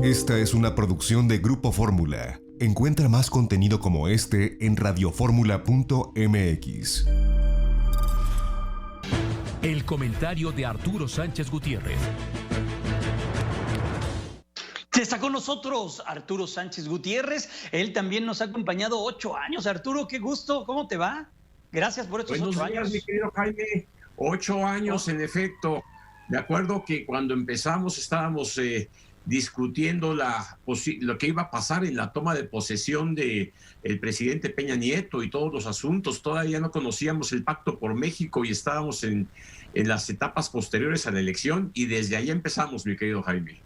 Esta es una producción de Grupo Fórmula. Encuentra más contenido como este en radioformula.mx. El comentario de Arturo Sánchez Gutiérrez. Está con nosotros Arturo Sánchez Gutiérrez. Él también nos ha acompañado 8 años. Arturo, qué gusto. ¿Cómo te va? Gracias por estos 8 años. Mi querido Jaime. 8 años, en efecto. Me acuerdo que cuando empezamos estábamos discutiendo lo que iba a pasar en la toma de posesión del presidente Peña Nieto y todos los asuntos. Todavía no conocíamos el Pacto por México y estábamos en las etapas posteriores a la elección, y desde ahí empezamos, mi querido Jaime.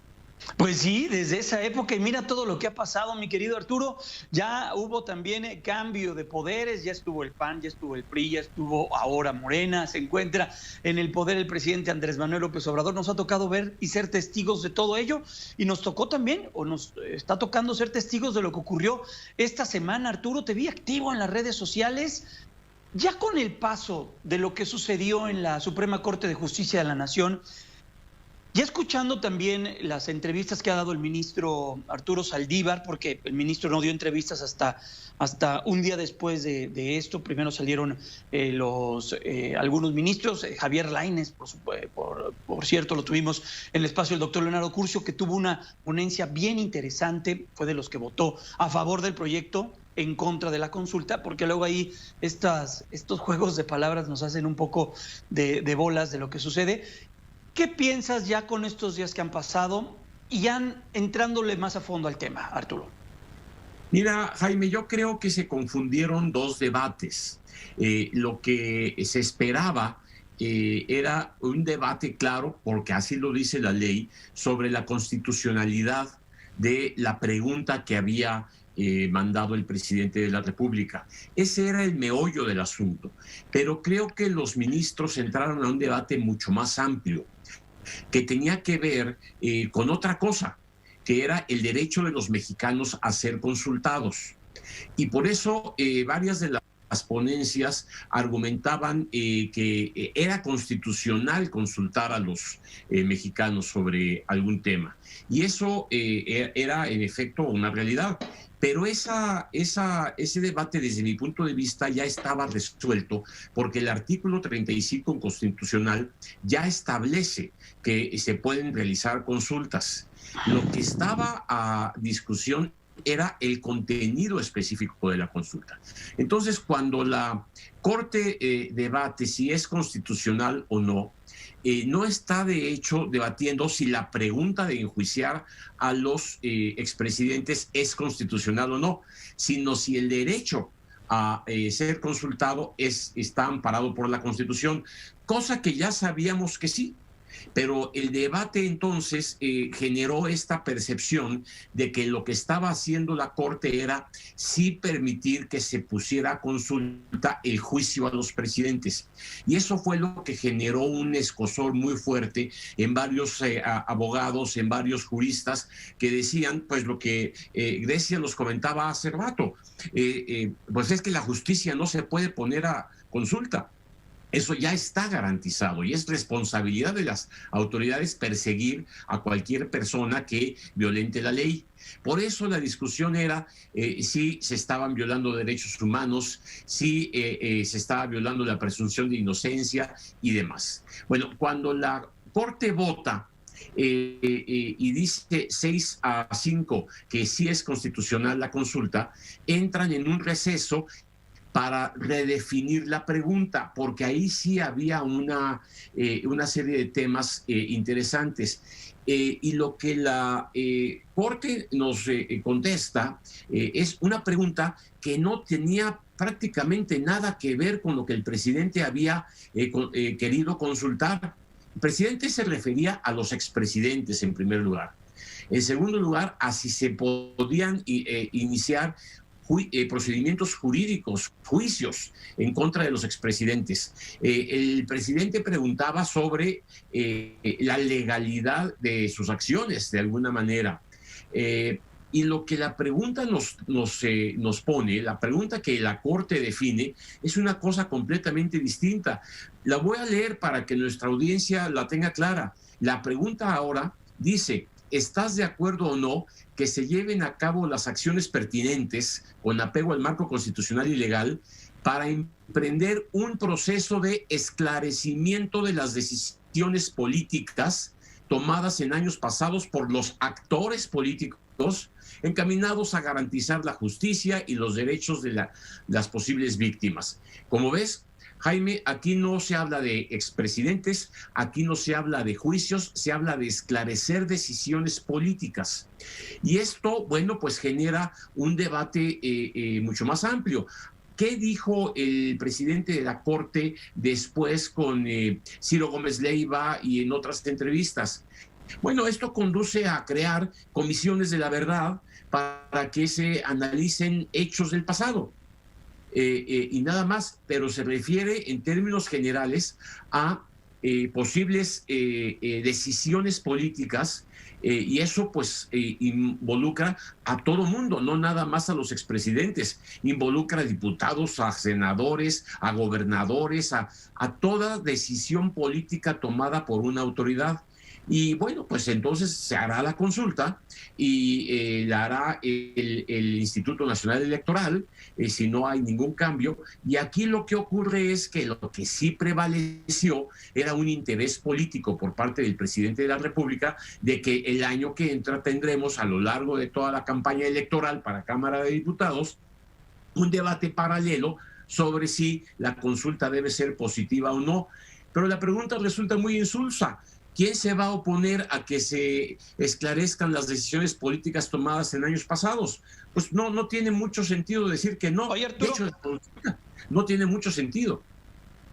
Pues sí, desde esa época, y mira todo lo que ha pasado, mi querido Arturo. Ya hubo también cambio de poderes, ya estuvo el PAN, ya estuvo el PRI, ya estuvo ahora Morena, se encuentra en el poder el presidente Andrés Manuel López Obrador. Nos ha tocado ver y ser testigos de todo ello, y nos tocó también, o nos está tocando ser testigos de lo que ocurrió esta semana. Arturo, te vi activo en las redes sociales. Ya con el paso de lo que sucedió en la Suprema Corte de Justicia de la Nación, ya escuchando también las entrevistas que ha dado el ministro Arturo Saldívar, porque el ministro no dio entrevistas hasta un día después de esto. Primero salieron algunos ministros. Javier Lainez, por cierto, lo tuvimos en el espacio del doctor Leonardo Curcio, que tuvo una ponencia bien interesante. Fue de los que votó a favor del proyecto, en contra de la consulta, porque luego ahí estos juegos de palabras nos hacen un poco de bolas de lo que sucede. ¿Qué piensas ya con estos días que han pasado y ya entrándole más a fondo al tema, Arturo? Mira, Jaime, yo creo que se confundieron dos debates. Lo que se esperaba era un debate claro, porque así lo dice la ley, sobre la constitucionalidad de la pregunta que había mandado el presidente de la República. Ese era el meollo del asunto. Pero creo que los ministros entraron a un debate mucho más amplio, que tenía que ver con otra cosa, que era el derecho de los mexicanos a ser consultados. Y por eso varias de las ponencias argumentaban que era constitucional consultar a los mexicanos sobre algún tema. Y eso era en efecto una realidad. Pero ese debate, desde mi punto de vista, ya estaba resuelto, porque el artículo 35 constitucional ya establece que se pueden realizar consultas. Lo que estaba a discusión era el contenido específico de la consulta. Entonces, cuando la Corte debate si es constitucional o no, no está de hecho debatiendo si la pregunta de enjuiciar a los expresidentes es constitucional o no, sino si el derecho a ser consultado está amparado por la Constitución, cosa que ya sabíamos que sí. Pero el debate entonces generó esta percepción de que lo que estaba haciendo la Corte era sí permitir que se pusiera a consulta el juicio a los presidentes. Y eso fue lo que generó un escozor muy fuerte en varios abogados, en varios juristas, que decían pues lo que Grecia nos comentaba hace rato, pues es que la justicia no se puede poner a consulta. Eso ya está garantizado y es responsabilidad de las autoridades perseguir a cualquier persona que violente la ley. Por eso la discusión era si se estaban violando derechos humanos, si se estaba violando la presunción de inocencia y demás. Bueno, cuando la Corte vota y dice 6-5 que sí es constitucional la consulta, entran en un receso para redefinir la pregunta, porque ahí sí había una serie de temas interesantes. Y lo que la Corte nos contesta es una pregunta que no tenía prácticamente nada que ver con lo que el presidente había querido consultar. El presidente se refería a los expresidentes en primer lugar. En segundo lugar, a si se podían iniciar procedimientos jurídicos, juicios en contra de los expresidentes. El presidente preguntaba sobre la legalidad de sus acciones, de alguna manera. Y lo que la pregunta nos pone, la pregunta que la Corte define, es una cosa completamente distinta. La voy a leer para que nuestra audiencia la tenga clara. La pregunta ahora dice: ¿estás de acuerdo o no que se lleven a cabo las acciones pertinentes con apego al marco constitucional y legal para emprender un proceso de esclarecimiento de las decisiones políticas tomadas en años pasados por los actores políticos encaminados a garantizar la justicia y los derechos de las posibles víctimas? Como ves, Jaime, aquí no se habla de expresidentes, aquí no se habla de juicios, se habla de esclarecer decisiones políticas. Y esto, bueno, pues genera un debate mucho más amplio. ¿Qué dijo el presidente de la Corte después con Ciro Gómez Leiva y en otras entrevistas? Bueno, esto conduce a crear comisiones de la verdad para que se analicen hechos del pasado. Y nada más, pero se refiere en términos generales a posibles decisiones políticas, y eso pues involucra a todo mundo, no nada más a los expresidentes, involucra a diputados, a senadores, a gobernadores, a toda decisión política tomada por una autoridad. Y bueno, pues entonces se hará la consulta y la hará el Instituto Nacional Electoral, si no hay ningún cambio. Y aquí lo que ocurre es que lo que sí prevaleció era un interés político por parte del presidente de la República de que el año que entra tendremos a lo largo de toda la campaña electoral para Cámara de Diputados un debate paralelo sobre si la consulta debe ser positiva o no. Pero la pregunta resulta muy insulsa. ¿Quién se va a oponer a que se esclarezcan las decisiones políticas tomadas en años pasados? Pues no tiene mucho sentido decir que no. Oye, Arturo, de hecho, no tiene mucho sentido.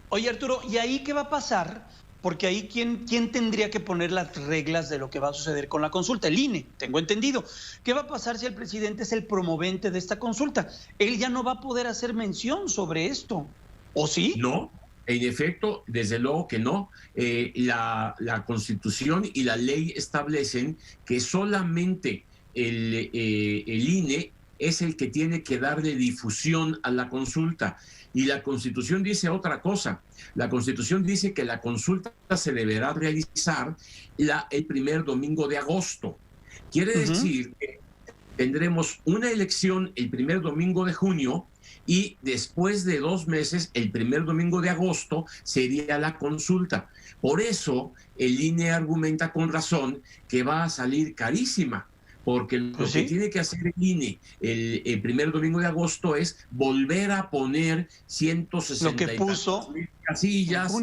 Oye, Arturo, ¿y ahí qué va a pasar? Porque ahí, ¿quién tendría que poner las reglas de lo que va a suceder con la consulta? El INE, tengo entendido. ¿Qué va a pasar si el presidente es el promovente de esta consulta? Él ya no va a poder hacer mención sobre esto, ¿o sí? No. En efecto, desde luego que no. La Constitución y la ley establecen que solamente el INE es el que tiene que darle difusión a la consulta. Y la Constitución dice otra cosa. La Constitución dice que la consulta se deberá realizar el primer domingo de agosto. Quiere decir que tendremos una elección el primer domingo de junio, y después de 2 meses, el primer domingo de agosto, sería la consulta. Por eso el INE argumenta con razón que va a salir carísima, porque lo que tiene que hacer el INE el primer domingo de agosto es volver a poner 160,000 casillas,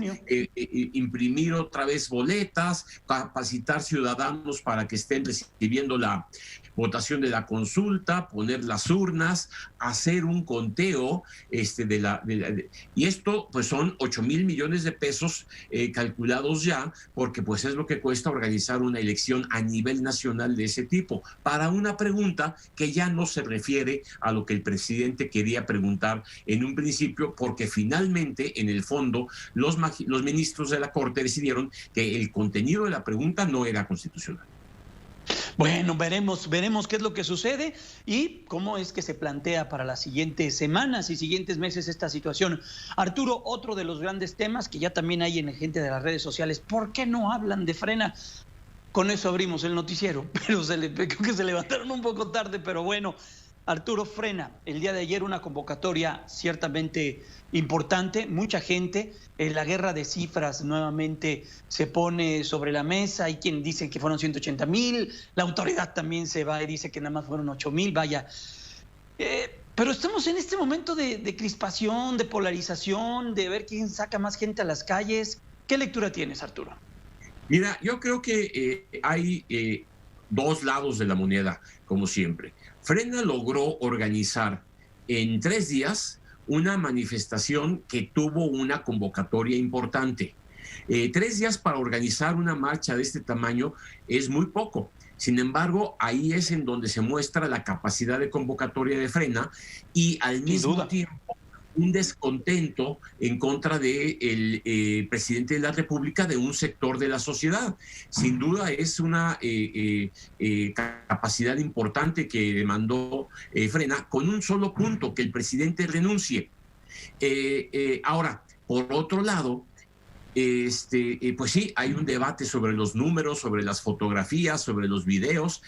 imprimir otra vez boletas, capacitar ciudadanos para que estén recibiendo la votación de la consulta, poner las urnas, hacer un conteo y esto pues son 8,000 millones de pesos calculados ya, porque pues es lo que cuesta organizar una elección a nivel nacional de ese tipo, para una pregunta que ya no se refiere a lo que el presidente quería preguntar en un principio, porque finalmente en el fondo los ministros de la Corte decidieron que el contenido de la pregunta no era constitucional. Bueno, veremos qué es lo que sucede y cómo es que se plantea para las siguientes semanas y siguientes meses esta situación. Arturo, otro de los grandes temas que ya también hay en la gente de las redes sociales, ¿por qué no hablan de Frena? Con eso abrimos el noticiero, pero creo que se levantaron un poco tarde, pero bueno. Arturo, Frena, el día de ayer una convocatoria ciertamente importante, mucha gente, la guerra de cifras nuevamente se pone sobre la mesa, hay quien dice que fueron 180,000, la autoridad también se va y dice que nada más fueron 8,000, vaya. Pero estamos en este momento de crispación, de polarización, de ver quién saca más gente a las calles. ¿Qué lectura tienes, Arturo? Mira, yo creo que hay dos lados de la moneda, como siempre. Frena logró organizar en 3 días una manifestación que tuvo una convocatoria importante. 3 días para organizar una marcha de este tamaño es muy poco. Sin embargo, ahí es en donde se muestra la capacidad de convocatoria de Frena y al mismo tiempo un descontento en contra del presidente de la República de un sector de la sociedad. Sin duda es una capacidad importante que demandó Frena, con un solo punto, que el presidente renuncie. Ahora, por otro lado, pues sí, hay un debate sobre los números, sobre las fotografías, sobre los videos.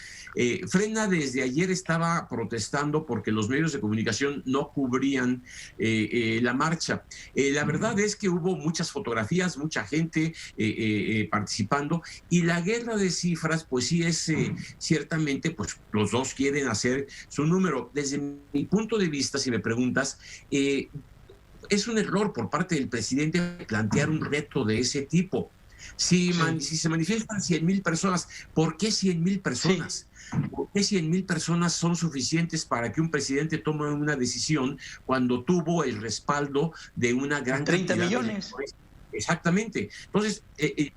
Frena desde ayer estaba protestando porque los medios de comunicación no cubrían la marcha. La verdad es que hubo muchas fotografías, mucha gente participando, y la guerra de cifras, pues sí es ciertamente, pues los dos quieren hacer su número. Desde mi punto de vista, si me preguntas, es un error por parte del presidente plantear un reto de ese tipo. Si se manifiestan 100,000 personas, ¿por qué 100,000 personas? Sí. ¿Por qué 100,000 personas son suficientes para que un presidente tome una decisión cuando tuvo el respaldo de una gran 30 cantidad millones. Exactamente. Entonces,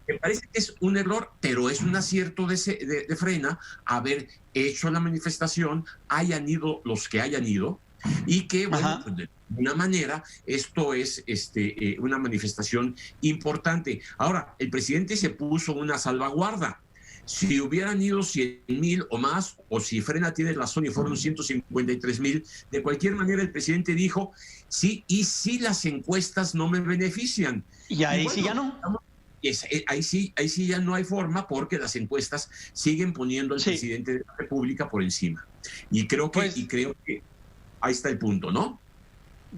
me parece que es un error, pero es un acierto de Frena haber hecho la manifestación, hayan ido los que hayan ido, y que, bueno, pues de una manera esto es una manifestación importante. Ahora, el presidente se puso una salvaguarda. Si hubieran ido 100,000 o más, o si Frena tiene razón y fueron 153,000, de cualquier manera el presidente dijo, sí, y si las encuestas no me benefician. Y ahí sí ya no. Ahí sí ya no hay forma, porque las encuestas siguen poniendo al presidente de la República por encima. Y creo que ahí está el punto, ¿no?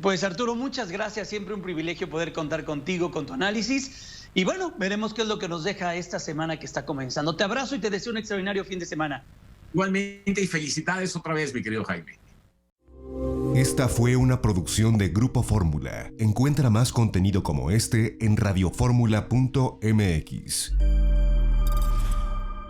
Pues Arturo, muchas gracias. Siempre un privilegio poder contar contigo, con tu análisis. Y bueno, veremos qué es lo que nos deja esta semana que está comenzando. Te abrazo y te deseo un extraordinario fin de semana. Igualmente, y felicidades otra vez, mi querido Jaime. Esta fue una producción de Grupo Fórmula. Encuentra más contenido como este en radioformula.mx.